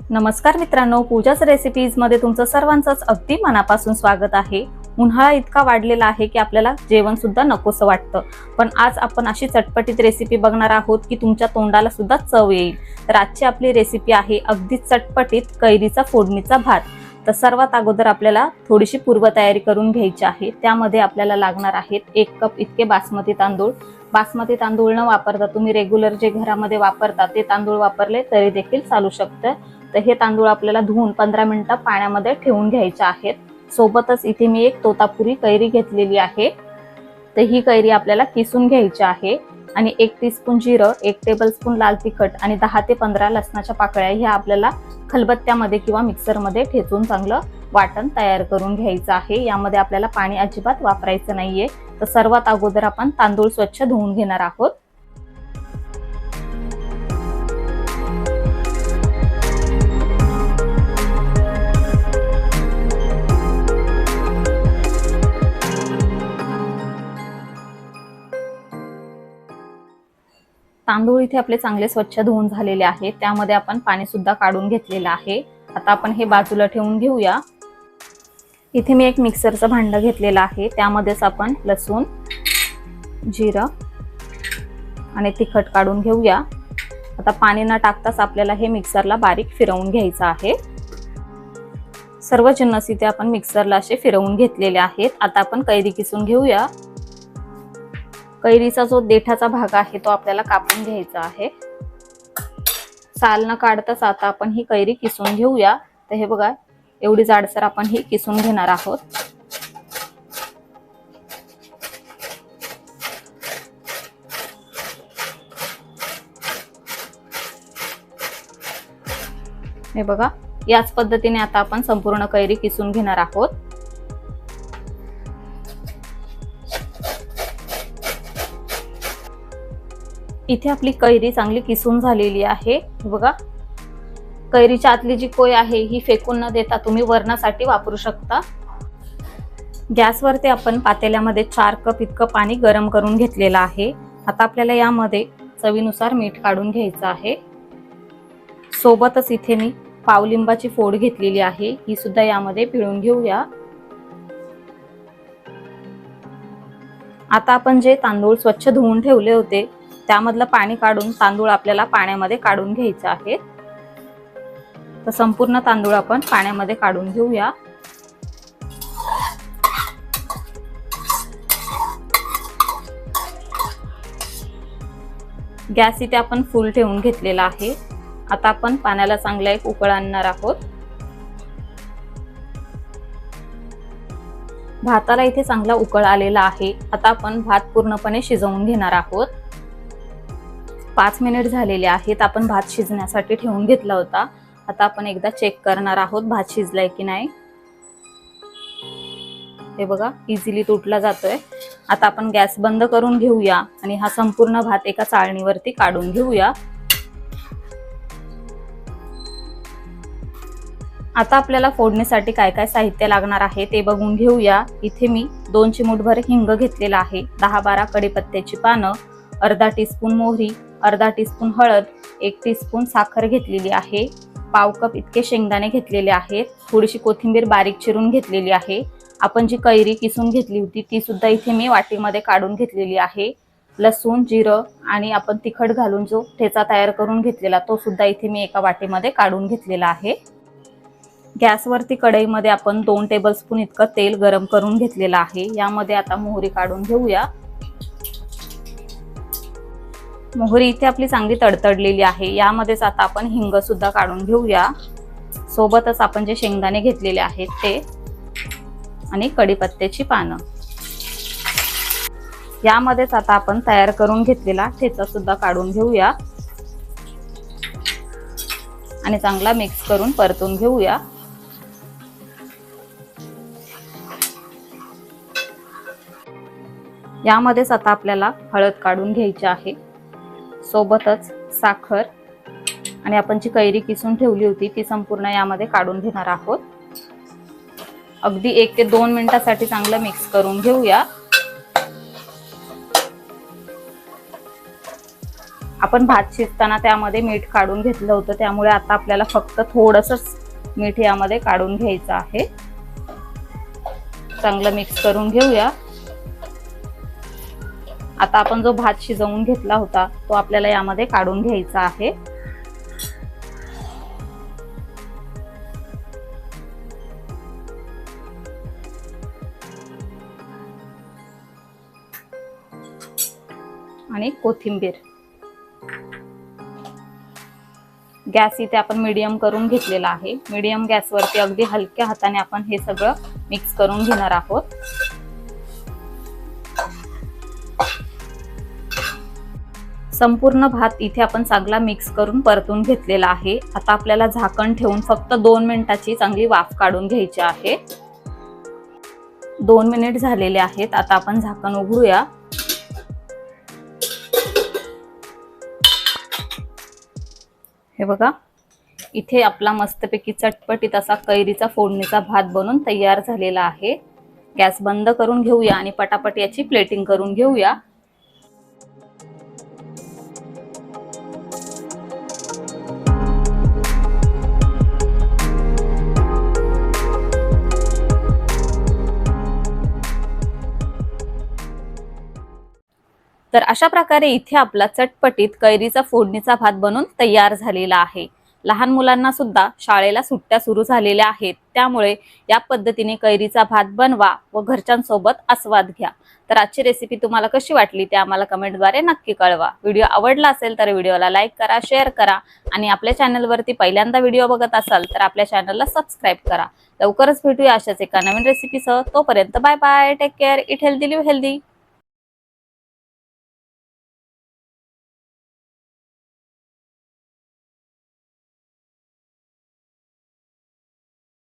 नमस्कार मित्रांनो, पूजाच रेसिपीज मध्ये तुमचं सर्वांचंच अगदी मनापासून स्वागत आहे। उन्हाळा इतका वाढलेला आहे की आपल्याला जेवण सुद्धा नकोसं वाटतं, पण आज आपण अशी चटपटीत रेसिपी बघणार आहोत की तुमच्या तोंडाला सुद्धा चव येईल। तर आजची आपली रेसिपी आहे अगदी चटपटीत कैरीचा फोडणीचा भात। तर सर्वात अगोदर आपल्याला थोडीशी पूर्वतयारी करून घ्यायची आहे। त्यामध्ये आपल्याला लागणार आहेत 1 कप इतके बासमती तांदूळ। बासमती तांदूळ न वापरता तुम्ही रेग्युलर जे घरामध्ये वापरता ते तांदूळ वापरले तरी देखील चालू शकतं। तर हे तांदूळ आपल्याला धुवून 15 मिनिटं पाण्यामध्ये ठेवून घ्यायचे आहेत। सोबतच इथे मी एक तोतापुरी कैरी घेतलेली आहे। तर ही कैरी आपल्याला किसून घ्यायची आहे आणि 1 टीस्पून जिरं, 1 टेबलस्पून लाल तिखट आणि 10 ते 15 लसणाच्या पाकळ्या ह्या आपल्याला खलबत्त्यामध्ये किंवा मिक्सरमध्ये ठेचून चांगलं वाटण तयार करून घ्यायचं आहे। यामध्ये आपल्याला पाणी अजिबात वापरायचं नाहीये। तर सर्वात अगोदर आपण तांदूळ स्वच्छ धुवून घेणार आहोत। तांदूळ इथे आपले चांगले स्वच्छ धुवून झालेले आहेत। त्यामध्ये आपण पाणी सुद्धा काढून घेतलेलं आहे। आता आपण हे बाजूला ठेवून घेऊया। इथे मी एक मिक्सरचं भांडं घेतलेलं आहे। त्यामध्येच आपण लसूण, जिरं आणि तिखट काढून घेऊया। आता पाणी न टाकताच आपल्याला हे मिक्सरला बारीक फिरवून घ्यायचं आहे। सर्व जिन्नस इथे आपण मिक्सरला असे फिरवून घेतलेले आहेत। आता आपण कैरी किसून घेऊया। कैरीचा जो देठाचा भाग आहे तो आपल्याला कापून घ्यायचा आहे। साल न काढताच आता आपण ही कैरी किसून घेऊया। तर हे बघा, एवढी जाडसर आपण ही किसून घेणार आहोत। हे बघा, याच पद्धतीने आता आपण संपूर्ण कैरी किसून घेणार आहोत। इथे आपली कैरी चांगली किसून झालेली आहे। बघा, कैरीच्या आतली जी कोय आहे ही फेकून न देता तुम्ही वरणासाठी वापरू शकता। गॅसवरती आपण पातेल्यामध्ये 4 कप इतकं पाणी गरम करून घेतलेलं आहे। आता आपल्याला यामध्ये चवीनुसार मीठ काढून घ्यायचं आहे। सोबतच इथे मी पाव लिंबाची फोड घेतलेली आहे, ही सुद्धा यामध्ये पिळून घेऊया। आता आपण जे तांदूळ स्वच्छ धुवून ठेवले होते त्यामधलं पाणी काढून तांदूळ आपल्याला पाण्यामध्ये काढून घ्यायचे आहे। तर संपूर्ण तांदूळ आपण पाण्यामध्ये काढून घेऊया। गॅस इथे आपण फुल ठेवून घेतलेला आहे। आता आपण पाण्याला चांगला एक उकळ आणणार आहोत। भाताला इथे चांगला उकळ आलेला आहे। आता आपण भात पूर्णपणे शिजवून घेणार आहोत। 5 मिनिट झालेले आहेत। आपण भात शिजण्यासाठी ठेवून घेतला होता। आता आपण एकदा चेक करणार आहोत भात शिजलाय की नाही। हे बघा, इझिली तुटला जातोय। आता आपण गॅस बंद करून घेऊया आणि हा संपूर्ण भात एका चाळणीवरती काढून घेऊया। आता आपल्याला फोडणीसाठी काय काय साहित्य लागणार आहे ते बघून घेऊया। इथे मी 2 चिमूटभर हिंग घेतलेला आहे, 10-12 कढीपत्त्याची पानं, अर्धा टीस्पून मोहरी, अर्धा टीस्पून हळद, 1 टीस्पून साखर घेतलेली आहे, पाव कप इतके शेंगदाणे घेतलेले आहेत, थोडीशी कोथिंबीर बारीक चिरून घेतलेली आहे। आपण जी कैरी किसून घेतली होती ती सुद्धा इथे मी वाटीमध्ये काढून घेतलेली आहे। लसूण, जिरं आणि आपण तिखट घालून जो ठेचा तयार करून घेतलेला तो सुद्धा इथे मी एका वाटीमध्ये काढून घेतलेला आहे। गॅसवरती कढईमध्ये आपण 2 टेबलस्पून इतकं तेल गरम करून घेतलेलं आहे। यामध्ये आता मोहरी काढून घेऊया। मोहरी इथे आपली चांगली तडतडलेली आहे। यामध्येच आता आपण हिंग सुद्धा काढून घेऊया। सोबतच आपण जे शेंगदाणे घेतलेले आहेत ते आणि कढीपत्त्याची पानं। यामध्येच आता आपण तयार करून घेतलेला ठेचा सुद्धा काढून घेऊया आणि चांगला मिक्स करून परतून घेऊया। यामध्येच आता आपल्याला हळद काढून घ्यायची आहे, सोबतच साखर आणि आपण जी कैरी किसून ठेवली होती ती संपूर्ण यामध्ये काढून घेणार आहोत। अगदी 1 ते 2 मिनिटांसाठी चांगलं मिक्स करून घेऊया। आपण भात शिजताना त्यामध्ये मीठ काढून घेतलं होतं, त्यामुळे आता आपल्याला फक्त थोडंसंच मीठ यामध्ये काढून घ्यायचं आहे. चांगलं मिक्स करून घेऊया. आता आपण जो भात शिजवून घेतला होता तो आपल्याला यामध्ये काढून घ्यायचा आहे. आणि कोथिंबीर. गॅस इथे आपण मीडियम करून घेतलेला आहे. मीडियम गॅसवरती अगदी हलक्या हाताने आपण हे सगळं मिक्स करून घेणार आहोत. संपूर्ण भात इथे आपण चांगला मिक्स करून परतून घेतलेला आहे. आता आपल्याला झाकण ठेवून फक्त 2 मिनिटाची चांगली वाफ काढून घ्यायची आहे. 2 मिनिट झालेले आहेत. आता आपण झाकण उघडूया. हे बघा, इथे आपला मस्तपैकी चटपटीत असा कैरीचा फोडणीचा भात बनून तयार झालेला आहे. गॅस बंद करून घेऊया आणि पटापट याची प्लेटिंग करून घेऊया. तर अशा प्रकारे इथे आपला चटपटीत कैरीचा फोडणीचा भात बनून तयार झालेला आहे. लहान मुलांना सुद्धा शाळेला सुट्ट्या सुरू झालेल्या आहेत, त्यामुळे या पद्धतीने कैरीचा भात बनवा व घरच्यांसोबत आस्वाद घ्या. तर आजची रेसिपी तुम्हाला कशी वाटली ते आम्हाला कमेंटद्वारे नक्की कळवा. व्हिडिओ आवडला असेल तर व्हिडिओला लाईक करा, शेअर करा आणि आपल्या चॅनलवरती पहिल्यांदा व्हिडिओ बघत असाल तर आपल्या चॅनलला सबस्क्राईब करा. लवकरच भेटूया अशाच एका नवीन रेसिपीसह. तोपर्यंत bye bye, take care, eat healthy live healthy.